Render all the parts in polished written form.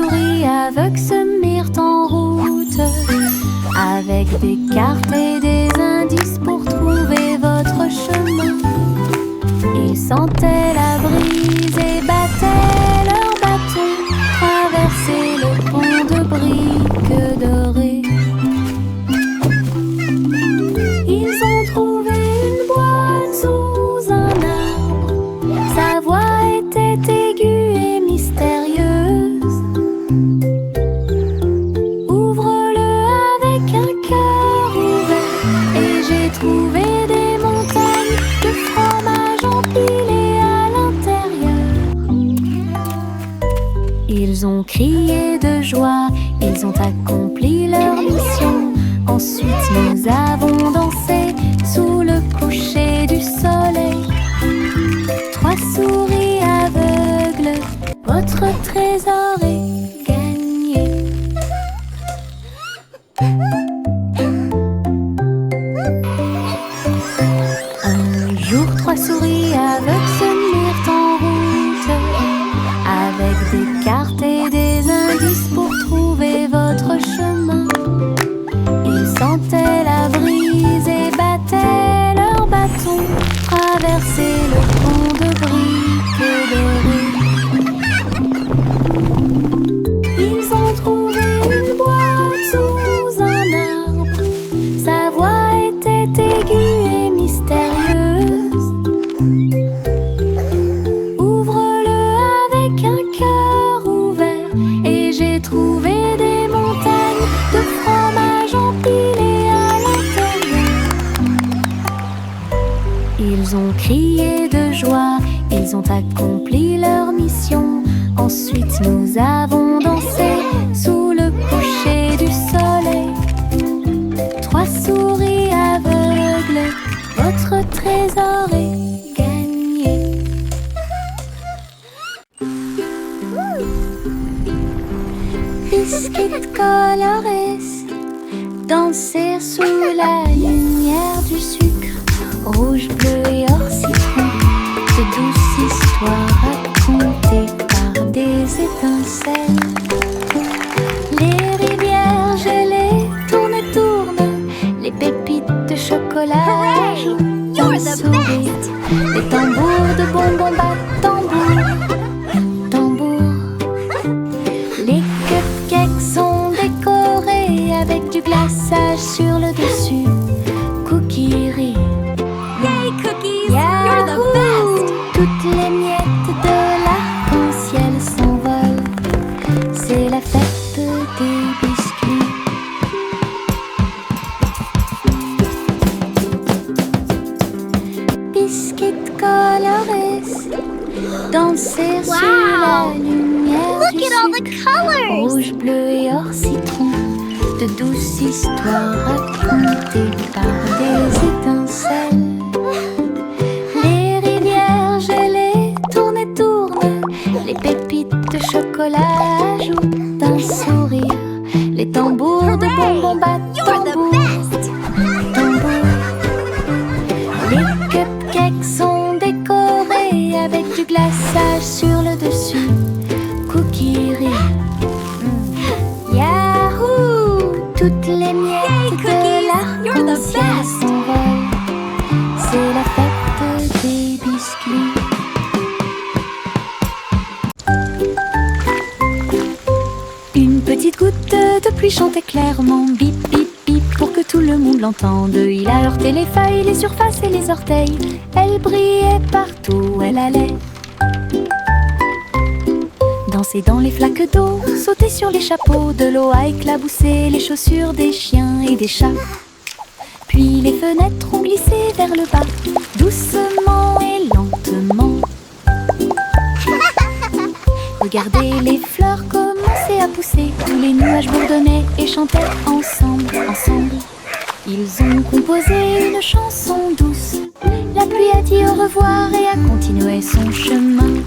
souris aveugles se mirent en route, avec des cartes et des indices pour trouver votre chemin. Ils sentaient la brise et battaient leurs bâtons, traversaient le pont de briques dorées. Ils ont trouvé une boîte sous un arbre. Sa voix était aiguë et mystérieuse. Ouvre-le avec un cœur ouvert et j'ai trouvé des montagnes de fromage empilées à l'intérieur. Ils ont crié de joie, ils ont accompli leur mission. Ensuite nous avons dansé sous le coucher du soleil. 3 souris aveugles, votre trésor est gagné. Un jour 3 souris aveugles se mirent en route, avec des cartes et des indices pour trouver votre chemin. Ils sentaient la brise et battaient leurs bâtons, traversaient le pont de briques dorées. Ils ont trouvé une boîte sous un arbre. Sa voix était aiguë et mystérieuse. Ouvre-le avec un cœur ouvert et j'ai trouvé des montagnes de fromage empilées à l'intérieur. Ils ont crié de joie, ils ont accompli leur mission. Ensuite nous avons dansé sous le coucher du soleil. 3 souris aveugles, votre trésor est gagné. Biscuits colorés, danser sous la lumière du sucre. Rouge, bleu et or citron, de douces histoires racontées par des étincelles. Les rivières gelées tournent et tournent, les pépites de chocolat jouent d'un sourire. Les tambours de bonbons battent tambour, tambour. Les cupcakes sont décorés avec du glaçage sur le dessus. Cookies rient. Yay, cookies! Yahoo! You're the best! Toutes les miettes de l'arc-en-ciel s'envolent. C'est la fête des biscuits. Biscuits colorés, danser sous la lumière Look du at all the sucre. colors! Rouge, bleu et or citron, de douces histoires racontées par des étincelles. Les rivières gelées tournent et tournent, les pépites de chocolat jouent d'un sourire. Les tambours de bonbons battent You're the tambour, best! tambour. Les cupcakes sont décorés avec du glaçage sur le dessus. Cookies rient. Yahoo! Toutes les miettes de You're the l'arc-en-ciel best! s'envolent. C'est la fête des biscuits. Une petite goutte de pluie chantait clairement, bip bip bip, pour que tout le monde l'entende. Il a heurté les feuilles, les surfaces et les orteils. Elle brillait partout où elle allait. Danser dans les flaques d'eau, sauter sur les chapeaux, de l'eau a éclaboussé les chaussures des chiens et des chats. Puis les fenêtres ont glissé vers le bas, doucement et lentement. Regardez les fleurs commencer à pousser, tous les nuages bourdonnaient et chantaient ensemble, ensemble. Ils ont composé une chanson douce. La pluie a dit au revoir et a continué son chemin.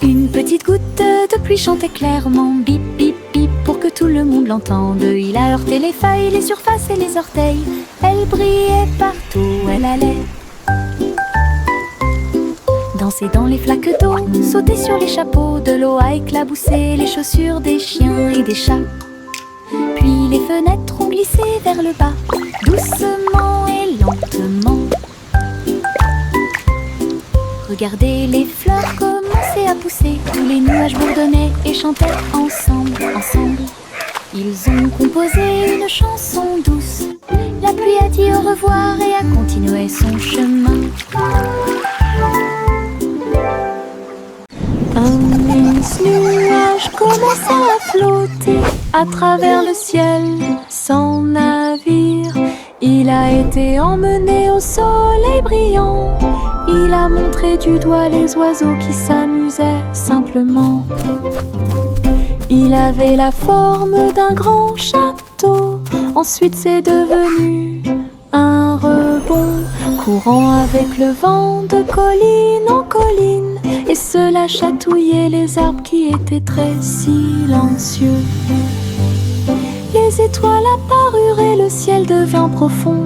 Une petite goutte de pluie chantait clairement, bip bip bip, pour que tout le monde l'entende. Il a heurté les feuilles, les surfaces et les orteils. Elle brillait partout où elle allait. danser dans les flaques d'eau, sauter sur les chapeaux, de l'eau à éclabousser les chaussures des chiens et des chats. Puis les fenêtres ont glissé vers le bas, doucement et lentement. Regardez les fleurs commencer à pousser, tous les nuages bourdonnaient et chantaient ensemble, ensemble. Ils ont composé une chanson douce. La pluie a dit au revoir et a continué son chemin. Un mince nuage commença à flotter à travers le ciel sans navire. Il a été emmené au soleil brillant. Il a montré du doigt les oiseaux qui s'amusaient simplement. Il avait la forme d'un grand château. Ensuite c'est devenu un rebond, courant avec le vent de colline en colline. Et cela chatouillait les arbres qui étaient très silencieux. Les étoiles apparurent et le ciel devint profond.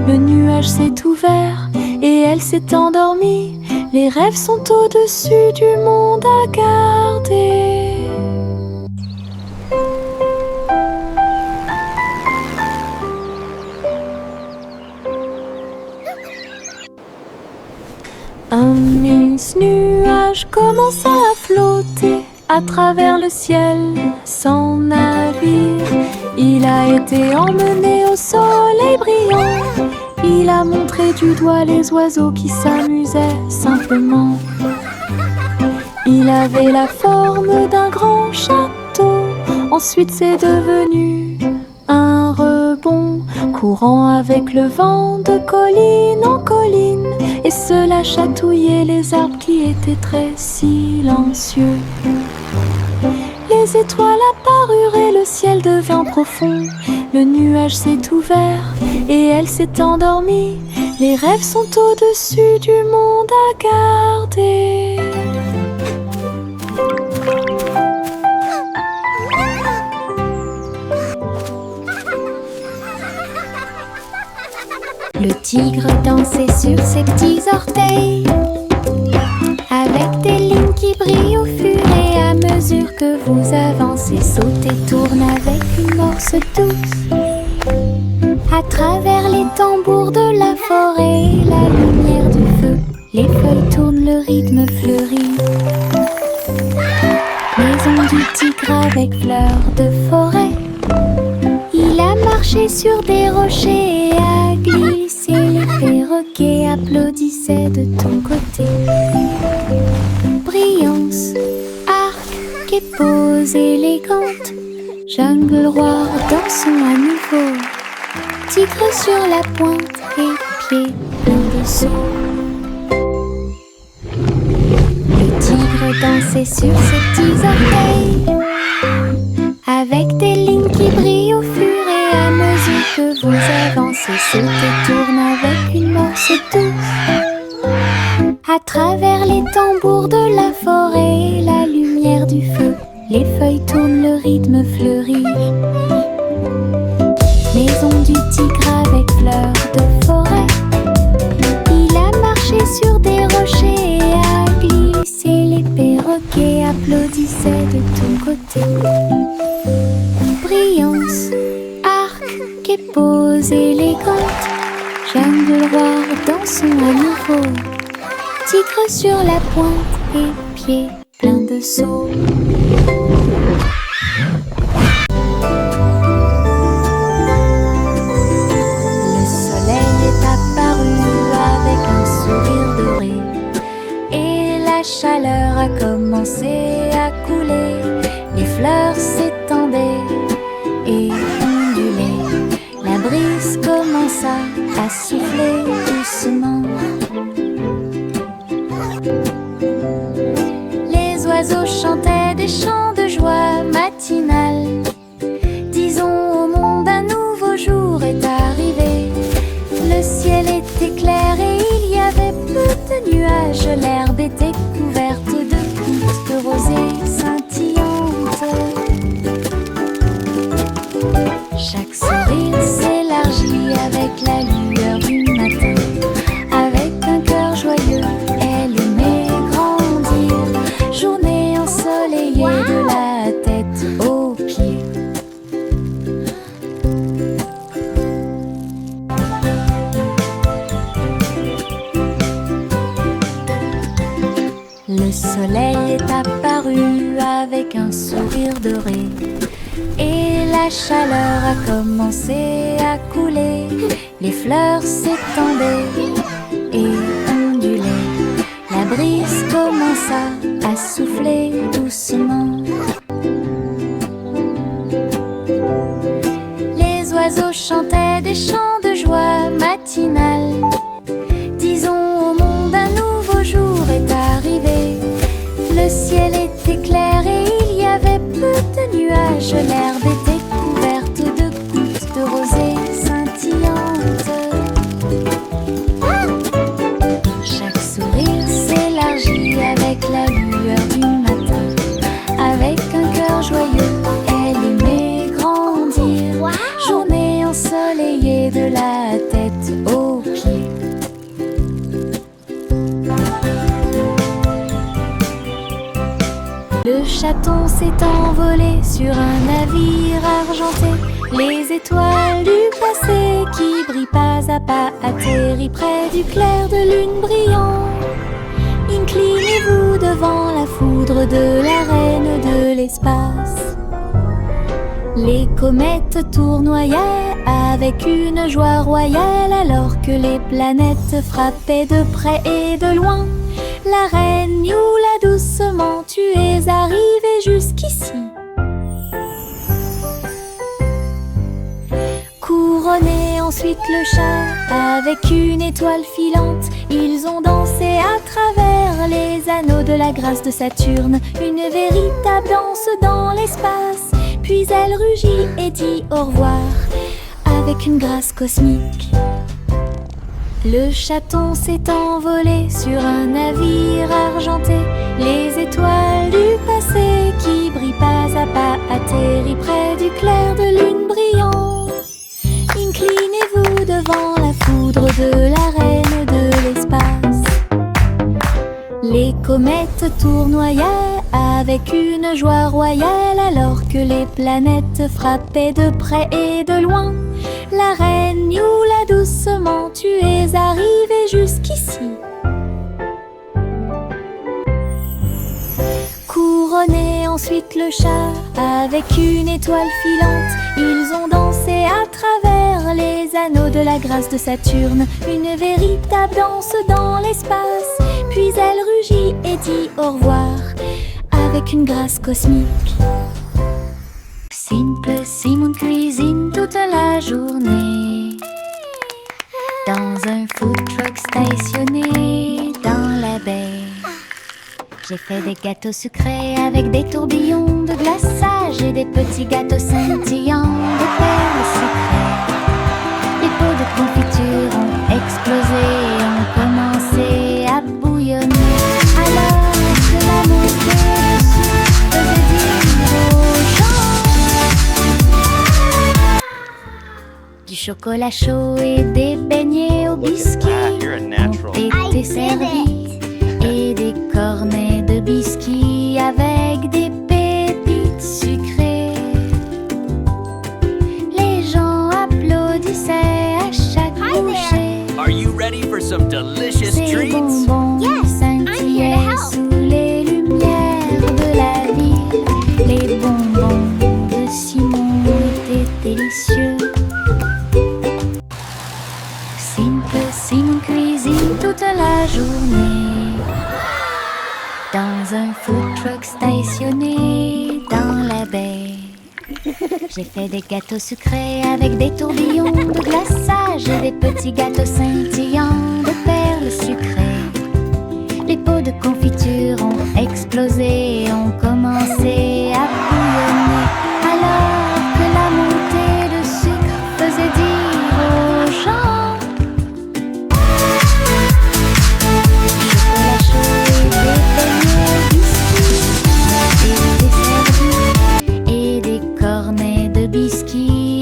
Le nuage s'est ouvert et elle s'est endormie. Les rêves sont au-dessus du monde à garder. Un mince nuage commença à flotter à travers le ciel sans navire. Il a été emmené au soleil brillant. Il a montré du doigt les oiseaux qui s'amusaient simplement. Il avait la forme d'un grand château. Ensuite c'est devenu un rebond, courant avec le vent de colline en colline. Et cela chatouillait les arbres qui étaient très silencieux. Les étoiles apparurent et le ciel devint profond. Le nuage s'est ouvert et elle s'est endormie. Les rêves sont au-dessus du monde à garder. Le tigre dansait sur ses petits orteils, avec des lignes qui brillent au fur et à mesure que vous avancez. Saute et tourne avec une morse douce, à travers les tambours de la forêt, la lumière du feu. Les feuilles tournent, le rythme fleurit. Maison du tigre avec fleurs de forêt. Il a marché sur des rochers et a glissé. Les perroquets applaudissaient de ton côté. Brillance, arc et pose élégante. Jungle roi dansons à nouveau. Tigre sur la pointe et pieds pleins de saut. Le tigre dansait sur ses petits orteils, avec des lignes qui brillent au fur et à mesure que vous avancez. Saute et tourne avec une morse douce, à travers les tambours de la forêt, la lumière du feu. Les feuilles tournent, le rythme fleurit. Maison du tigre avec fleurs de forêt. Il a marché sur des rochers et a glissé. Les perroquets applaudissaient de ton côté. Brillance, arc et pose élégante. Jungle roi dansons à nouveau. Tigre sur la pointe et pieds pleins de sauts. Le soleil est apparu avec un sourire doré et la chaleur a commencé à couler. Les fleurs s'étendaient et ondulaient. La brise commença à souffler doucement. Les oiseaux chantaient des chants de joie matinale. Disons au monde un nouveau jour est arrivé. Le ciel était clair et il y avait peu de nuages. L'herbe était couverte de gouttes de rosée scintillantes. Chaque sourire s'élargit avec la lueur du matin. Avec un cœur joyeux, elle aimait apparu avec un sourire doré. Et la chaleur a commencé à couler. Les fleurs s'étendaient et ondulaient. La brise commença à souffler doucement. Les oiseaux chantaient des chants de joie matinale. Disons au monde un nouveau jour est arrivé. Le ciel était clair et il y avait peu de nuages. L'herbe était couverte de gouttes de rosée scintillantes. Chaque sourire s'élargit avec la lueur du matin. Avec un cœur joyeux, elle aimait grandir. Journée ensoleillée de la tête aux pieds. Le chaton s'est envolé sur un navire argenté. Les étoiles du passé qui brillent pas à pas atterrit près du clair de lune brillant. Inclinez-vous devant la foudre de la reine de l'espace. Les comètes tournoyaient avec une joie royale alors que les planètes frappaient de près et de loin. La reine Youla doucement, tu es arrivée jusqu'ici. Couronné ensuite le chat avec une étoile filante. Ils ont dansé à travers les anneaux de la grâce de Saturne. Une véritable danse dans l'espace. Puis elle rugit et dit au revoir avec une grâce cosmique. Le chaton s'est envolé sur un navire argenté. Les étoiles du passé qui brillent pas à pas atterrit près du clair de lune brillant. Inclinez-vous devant la foudre de la reine de l'espace. Les comètes tournoyaient avec une joie royale alors que les planètes frappaient de près et de loin. La reine Youla doucement, tu es arrivée jusqu'ici. Couronné ensuite le chat avec une étoile filante. Ils ont dansé à travers les anneaux de la grâce de Saturne. Une véritable danse dans l'espace. Puis elle rugit et dit au revoir avec une grâce cosmique. Simple Simon cuisine toute la journée dans un food truck stationné dans la baie. J'ai fait des gâteaux sucrés avec des tourbillons de glaçage et des petits gâteaux scintillants de perles sucrées. Les pots de confiture ont explosé et ont commencé à bouillonner. Alors que la montée dessus faisait dire aux gens du chocolat chaud et des beignets au biscuit ont été servis. Et des cornets de biscuits avec des pépites sucrées. Les gens applaudissaient à chaque bouchée. Are you ready for some delicious Ces treats? bonbons scintillaient sous les lumières de la ville. Les bonbons de Simon étaient délicieux. Simon cuisine toute la journée dans un food truck stationné dans la baie. J'ai fait des gâteaux sucrés avec des tourbillons de glaçage et des petits gâteaux scintillants de perles sucrées. Les pots de confiture ont explosé et ont commencé à bouillonner. Alors que la montée de sucre faisait dire aux gens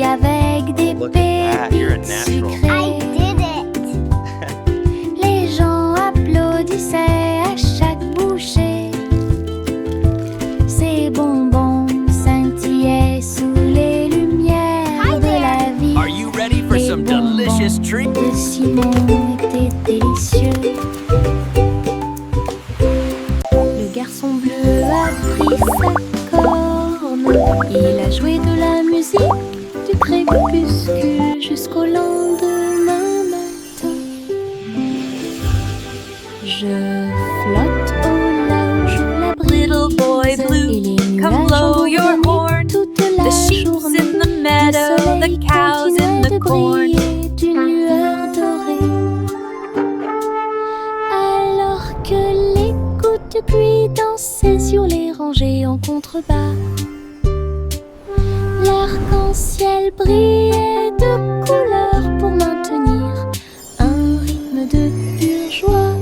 avec des pépites sucrées. Les gens applaudissaient à chaque bouchée. Ces bonbons scintillaient sous les lumières de la vie. Are you ready for Les some bonbons delicious treats? de Simon étaient délicieux. Le garçon bleu a pris sa corne. Il a joué de la musique du crépuscule jusqu'au lendemain matin. Je flotte au large où la brise. Little boy blue, Et les come nuages blow ont your bourdonné horn. toute The la sheep's journée. in the Le meadow, the soleil cows in continuait the de corn. briller d'une lueur dorée. Alors que les gouttes de pluie dansaient sur les rangées en contrebas, l'arc-en-ciel brillait de couleurs pour maintenir un rythme de pure joie.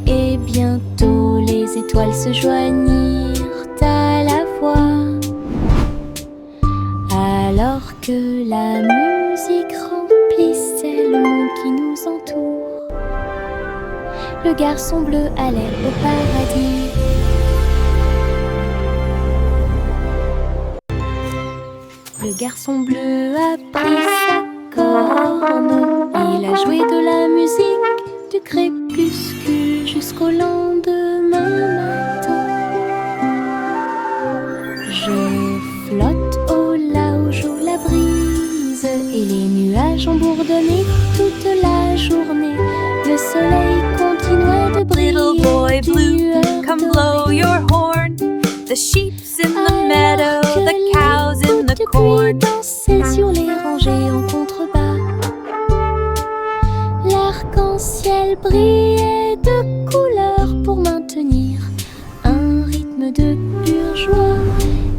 Et bientôt les étoiles se joignirent à la voix. Alors que la musique remplissait le monde qui nous entoure, le garçon bleu allait au paradis. Le garçon bleu a pris sa corne. Il a joué de la musique du crépuscule jusqu'au lendemain matin. Je flotte au large où la brise et les nuages ont bourdonné toute la journée. Le soleil continuait de briller. Little boy d'une blue, lueur come dorée. blow your horn. The sheep's in the meadow, Alors que the les cows in gouttes the de pluie corn. dansaient sur les rangées en contrebas, l'arc-en-ciel brillait de couleurs pour maintenir un rythme de pure joie.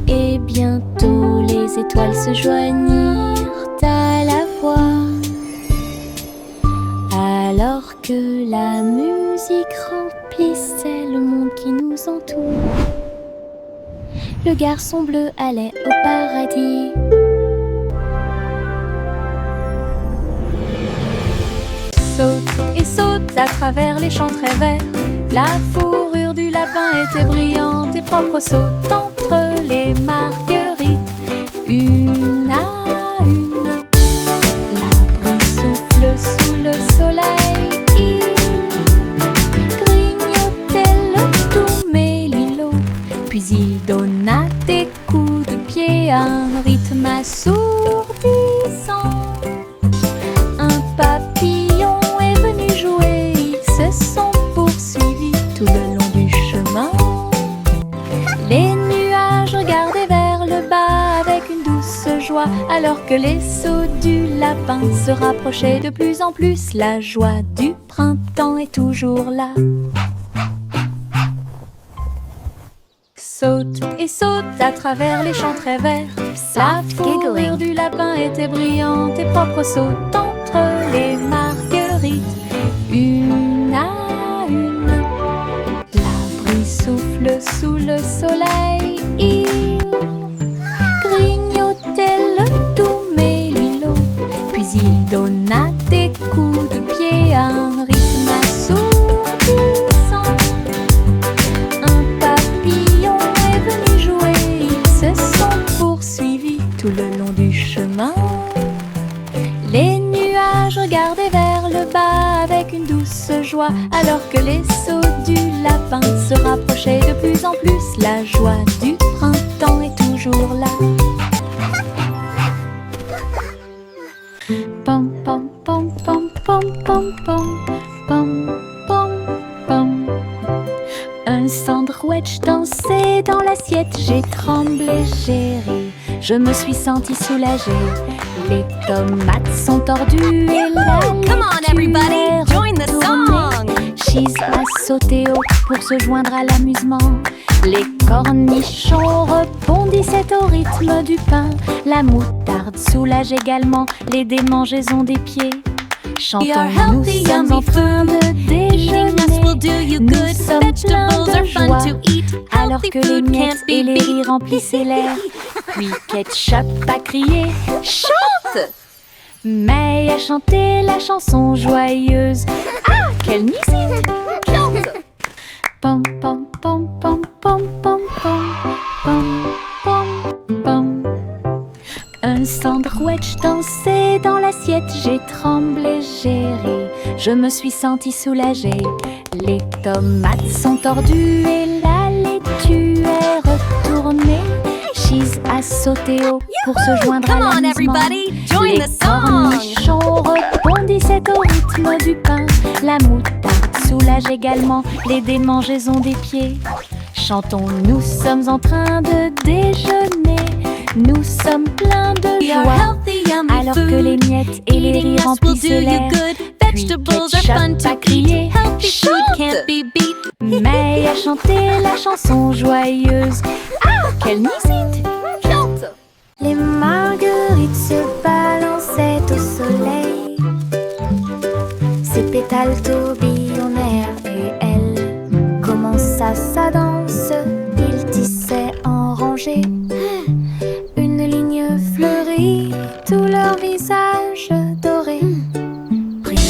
Et bientôt les étoiles se joignirent à la voix. Alors que la musique remplissait le monde qui nous entoure, le garçon bleu allait au paradis. Saute et saute à travers les champs très verts. La fourrure du lapin était brillante et propre. Saute entre les marguerites, une à une. La brise souffle sous le soleil. Il grignotait le doux mélilo, puis il donna des coups de pied à un rythme assourdissant. Un papillon est venu jouer, ils se sont poursuivis tout le long du chemin. Les nuages regardaient vers le bas avec une douce joie, alors que les sauts du lapin se rapprochaient de plus en plus. La joie du printemps est toujours là. Saute et saute à travers les champs très verts. La fourrure du lapin était brillante et propre. Saute entre les marguerites, une à une. La brise souffle sous le soleil. Il grignotait le doux mélilo, puis il donna des coups de pied à un rythme assourdissant. Tout le long du chemin, les nuages regardaient vers le bas avec une douce joie, alors que les sauts du lapin se rapprochaient de plus en plus. La joie du printemps est toujours là. Pom pom pom pom pom pom pom pom pom pom. Un sandwich dansait dans l'assiette. J'ai tremblé, j'ai ri, je me suis sentie soulagée. Les tomates sont tordues et la Come on, everybody, join the song. Cheese a sauté haut pour se joindre à l'amusement. Les cornichons rebondissaient au rythme du pain. La moutarde soulage également les démangeaisons des pieds. We are Chantons, nous healthy, sommes yummy en train de Eating us will déjeuner. do you Nous good. sommes Vegetables pleins are de fun joie, to eat. alors Healthy que les food miettes can't et be les beat. rires remplissaient l'air. Puis Ketchup a crié « Chante !» Mais a chanté la chanson joyeuse. Ah, quelle musique! Chante! Pom pom pom pom pom pom pom pom pom pom. Un sandwich dansait dans l'assiette. J'ai tremblé, j'ai ri, je me suis sentie soulagée. Les tomates sont tordues et la laitue est sautaient haut pour se joindre à Come on, l'amusement. everybody, join Les the song. cornichons rebondissaient au rythme du pain. La moutarde soulage également les démangeaisons des pieds. Chantons, nous sommes en train de déjeuner. Nous sommes pleins de We are joie. healthy, yummy Alors que food. les miettes et les Eating rires us will remplissent do you l'air. good. Puis Vegetables are ketchup fun to a eat. crié, Healthy food chante. can't be beat. May a chanté la chanson joyeuse. Ah, quelle musique! Chante. Les marguerites se balançaient au soleil. Ses pétales tourbillonnèrent et elle commença sa danse. Il tissait en rangée une ligne fleurie, tous leurs visages dorés brillaient.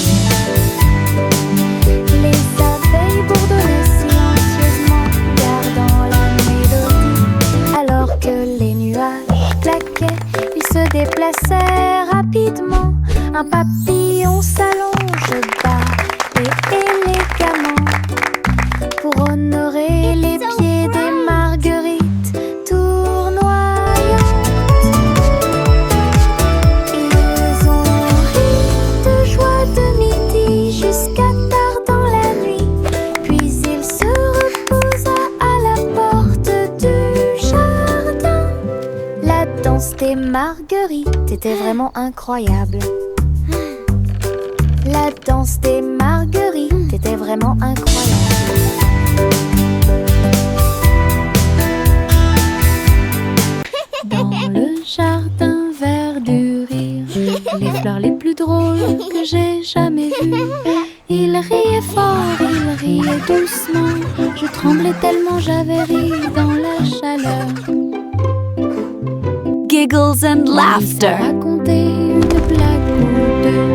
Les abeilles bourdonnaient silencieusement, gardant la mélodie. Alors que les nuages claquaient, ils se déplaçaient rapidement. Un papillon s'allonge bas et élégamment pour honorer les pieds des marguerites tournoyantes. Ils ont ri de joie de midi jusqu'à tard dans la nuit. Puis il se reposa à la porte du jardin. La danse des marguerites était vraiment incroyable. La danse des marguerites était vraiment incroyable. Dans le jardin vert du rire, les fleurs les plus drôles que j'ai jamais vues. Il riait fort, il riait doucement. Je tremblais tellement j'avais ri dans la chaleur. Giggles and Lisa laughter. racontait une blague ou deux.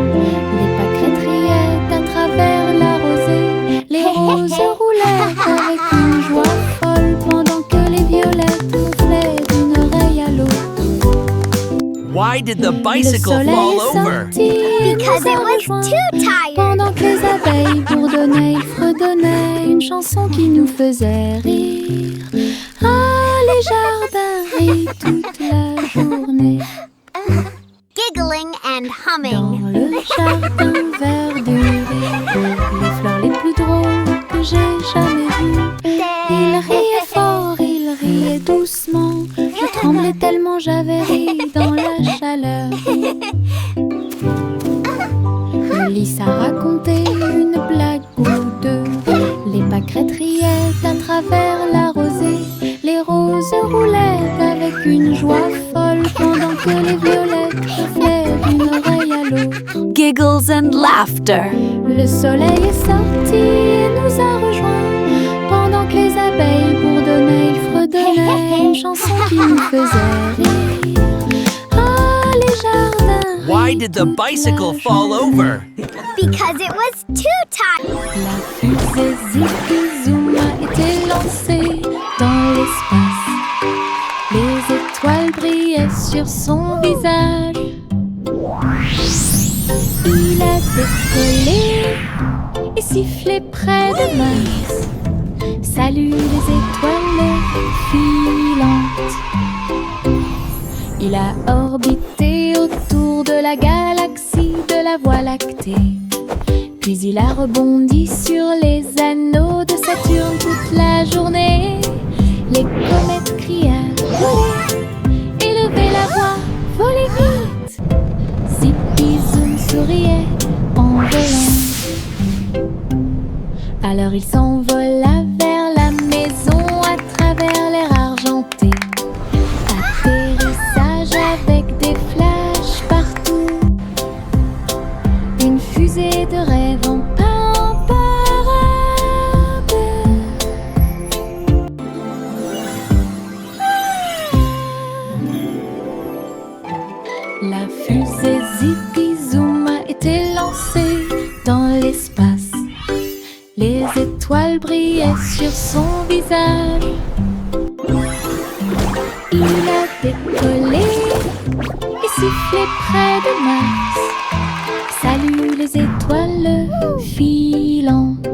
Les pâquerettes riaient à travers la rosée. Les roses roulaient avec une joie folle pendant que les violettes gonflaient d'une oreille à l'autre. Why did the Le bicycle soleil fall est over? sorti et Because nous a it was rejoints. too tired. Pendant que les abeilles bourdonnaient, ils fredonnaient une chanson qui nous faisait rire. Ah, les jardins rient toute la journée. Giggling and Dans humming. le jardin vert du rire, les fleurs les plus drôles que j'ai jamais vues. Il riait fort, il riait doucement. Je tremblais tellement j'avais ri dans la chaleur. Lisa racontait une blague ou deux. Les pâquerettes riaient à travers la rosée. Les roses roulaient avec une joie folle pendant que les violettes gonflaient d'une oreille à l'autre. Giggles and laughter. Le soleil est sorti et nous a rejoints. Pendant que les abeilles bourdonnaient, ils fredonnaient une chanson qui nous faisait rire. Ah, les jardins. Why did the bicycle fall over? Because it was too tired. La fusée Zipi-Zoom a été lancée dans l'espace. Les étoiles brillaient sur son visage. Il a décollé et sifflé près de Mars. Salut les étoiles filantes. Il a orbité autour de la galaxie de la Voie lactée. Puis il a rebondi sur les anneaux de Saturne toute la journée. Les comètes criaient « Volez !» Élevez la voix, volez vite. Zipi Zoom souriait en volant. Alors il s'envola vers la maison à travers l'air argenté. Atterrissage avec des flashs partout. Une fusée de rêve en imparable. La fusée Zipi-Zoom a été lancée dans l'espace. Les étoiles brillaient sur son visage. Il a décollé et sifflé près de Mars. Salut les étoiles filantes.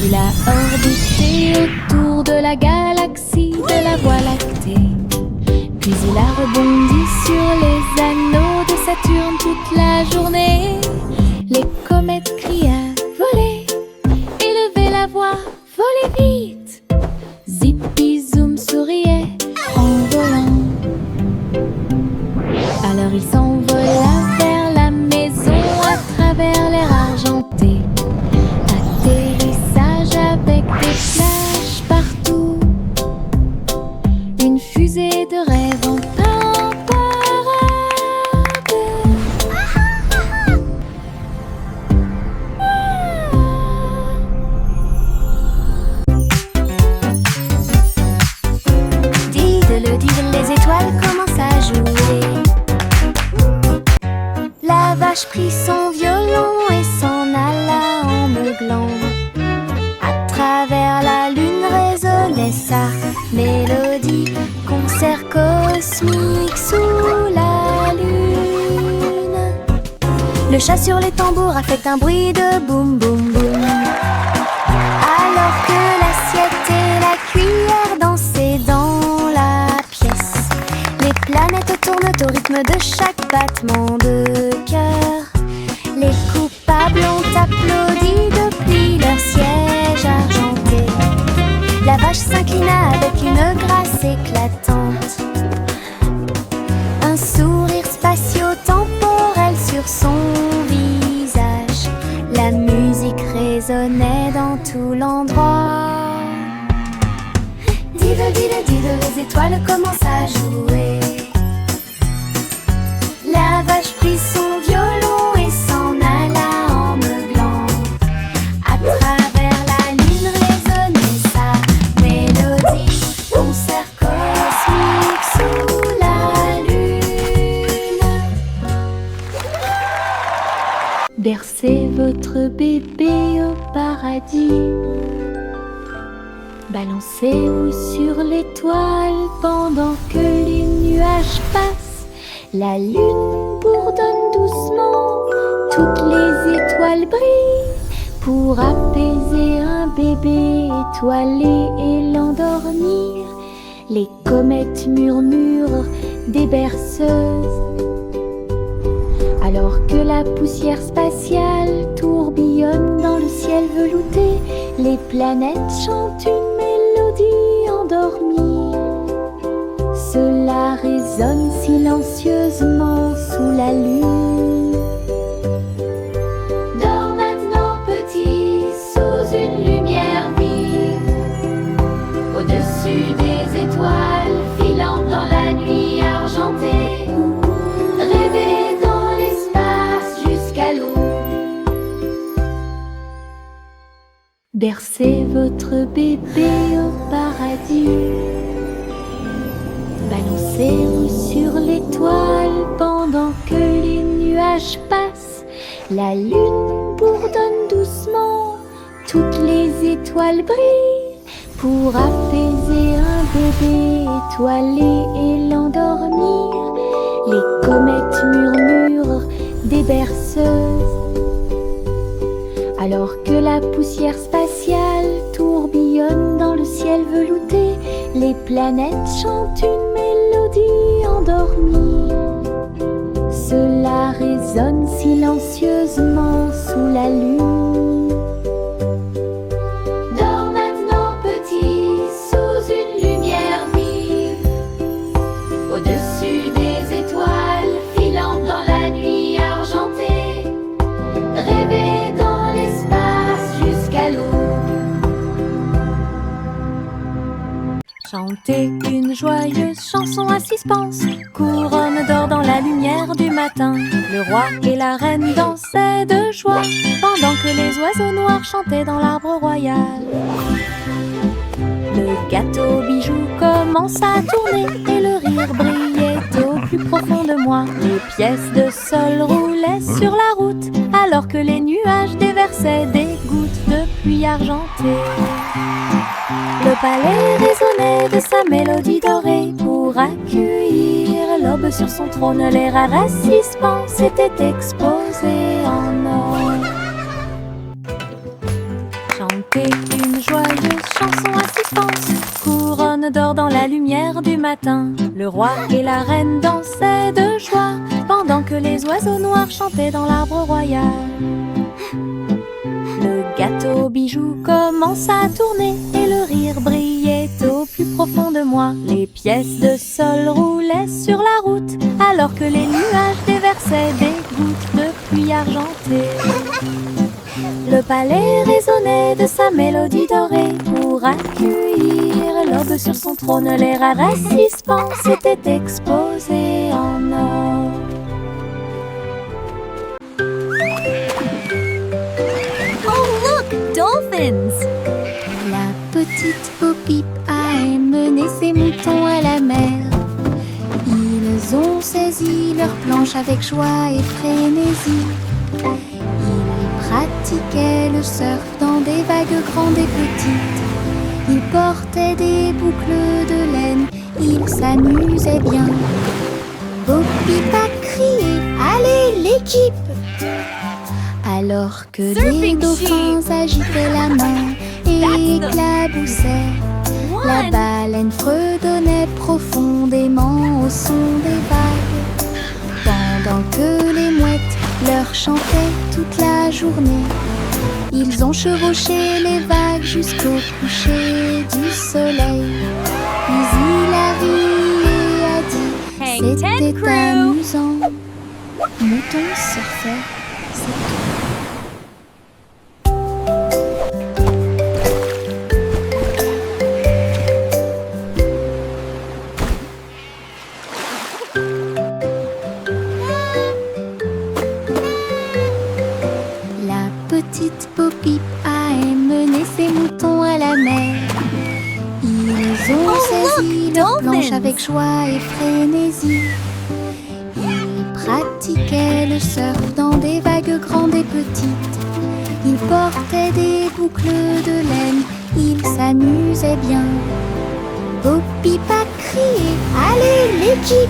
Il a orbité autour de la galaxie de la Voie lactée. il a rebondi sur les anneaux de Saturne toute la journée. Les comètes criaient voler, élevez la voix, volez vite. Zippy Zoom souriait en volant. Alors il s'envola vers la maison à travers l'air argenté. Atterrissage avec des flashs partout. Une fusée de rêve en parade. Diddle, diddle, les étoiles commencent à jouer. La vache prit son violon et s'en alla en meuglant. À travers la lune résonnait sa mélodie. Concert cosmique sous la lune. Le chat sur les tambours a fait un bruit de boum boum boum. Alors que l'assiette et la cuillère dansaient dans la pièce. Les planètes tournent au rythme de chaque battement de cœur. Les coupables ont applaudi depuis leur siège argenté. La vache s'inclina avec une grâce éclatante. Un sourire spatio-temporel sur son visage. La musique résonnait dans tout l'endroit. Diddle, diddle, diddle, les étoiles commencent à jouer. La vache prit son violon et s'en alla en meuglant. À travers la lune résonnait sa mélodie. Concert cosmique sous la lune. Bercez votre bébé au paradis. Balancez-vous sur l'étoile pendant que les nuages passent. La lune bourdonne doucement, toutes les étoiles brillent pour apaiser un bébé étoilé et l'endormir. Les comètes murmurent des berceuses. Alors que la poussière spatiale tourbillonne dans le ciel velouté, les planètes chantent une mélodie endormie. Cela résonne silencieusement sous la lune. Dors maintenant petit, sous une lumière vive, au-dessus des étoiles filant dans la nuit argentée. Rêvez dans l'espace jusqu'à l'aube. Bercez votre bébé au paradis. Balancez-vous sur l'étoile pendant que les nuages passent. La lune bourdonne doucement, toutes les étoiles brillent pour apaiser un bébé étoilé et l'endormir. Les comètes murmurent des berceuses. Alors que la poussière spatiale tourbillonne dans le ciel velouté, les planètes chantent une mélodie endormie. Cela résonne silencieusement sous la lune. Dors maintenant petit, sous une lumière vive, au-dessus des étoiles filant dans la nuit argentée. Rêvez dans l'espace jusqu'à l'aube. Chantez une joyeuse chanson à suspense, couronne d'or dans la lumière du matin. Le roi et la reine dansaient de joie, pendant que les oiseaux noirs chantaient dans l'arbre royal. Le gâteau bijou commence à tourner et le rire brillait au plus profond de moi. Les pièces de sol roulaient sur la route, alors que les nuages déversaient des gouttes de pluie argentée. Le palais résonnait de sa mélodie dorée pour accueillir l'aube sur son trône. Les rares suspens s'étaient exposés en or. Chantez une joyeuse chanson à suspense, couronne reine dort dans la lumière du matin. Le roi et la reine dansaient de joie pendant que les oiseaux noirs chantaient dans l'arbre royal. Le gâteau bijou commence à tourner et le rire brillait au plus profond de moi. Les pièces de sol roulaient sur la route alors que les nuages déversaient des gouttes de pluie argentée. Le palais résonnait de sa mélodie dorée pour accueillir l'aube sur son trône. Les rares suspens s'étaient exposés en or. Dolphins! La petite Bo-Peep a emmené ses moutons à la mer. Ils ont saisi leurs planches avec joie et frénésie. Ils pratiquaient le surf dans des vagues grandes et petites. Ils portaient des boucles de laine, ils s'amusaient bien. Bo-Peep a crié « Allez l'équipe !» Alors que les dauphins agitaient la main et éclaboussaient, la baleine fredonnait profondément au son des vagues, pendant que les mouettes leur chantaient toute la journée. Ils ont chevauché les vagues jusqu'au coucher du soleil. Puis il a ri et a dit « C'était amusant, mouton surfait, c'est tout. » Petite Bo-Peep a emmené ses moutons à la mer. Ils ont saisi leurs planches avec joie et frénésie. Ils pratiquaient le surf dans des vagues grandes et petites. Ils portaient des boucles de laine, ils s'amusaient bien. Bo-Peep a crié « Allez l'équipe !»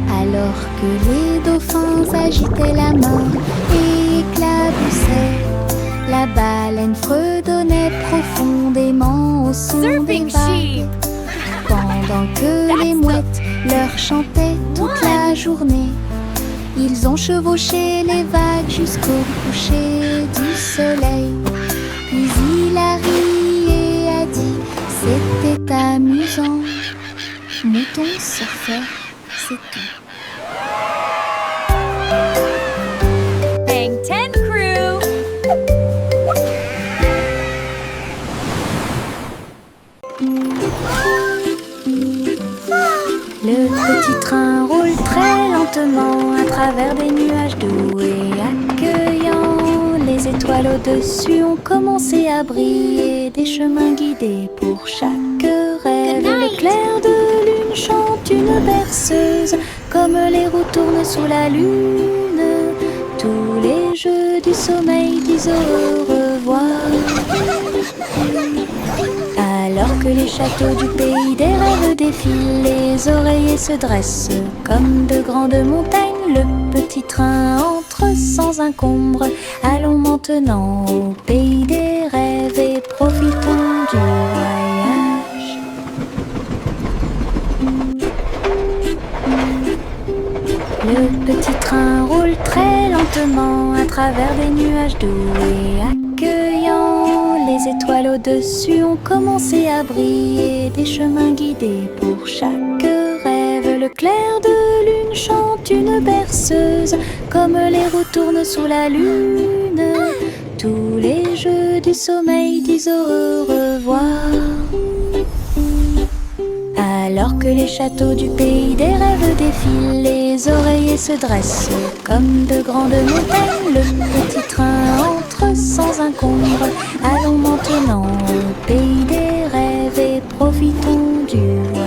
Alors que les dauphins agitaient la main et éclaboussaient, la baleine fredonnait profondément au son des vagues, pendant que les mouettes leur chantaient toute la journée. Ils ont chevauché les vagues jusqu'au coucher du soleil. Puis il a ri et a dit « C'était amusant, mouton surfait, c'est tout. » Hang 10 crew! Le petit train roule très lentement à travers des nuages doux et accueillants. Les étoiles au-dessus ont commencé à briller, des chemins guidés pour chaque rêve. Le clair de lune chante une berceuse, comme les roues tournent sous la lune. Tous les jeux du sommeil disent au revoir. Alors que les châteaux du pays des rêves défilent, les oreillers se dressent comme de grandes montagnes. Le petit train entre sans encombre. Allons maintenant au pays des rêves et profitons du voyage. Le petit train roule très lentement à travers des nuages doux et accueillants. Les étoiles au-dessus ont commencé à briller, des chemins guidés pour chaque rêve. Le clair de lune chante une berceuse, comme les roues tournent sous la lune. Tous les jeux du sommeil disent au revoir. Alors que les châteaux du pays des rêves défilent, les oreillers se dressent comme de grandes montagnes. Le petit train entre sans encombre. Allons maintenant au pays des rêves et profitons du voyage.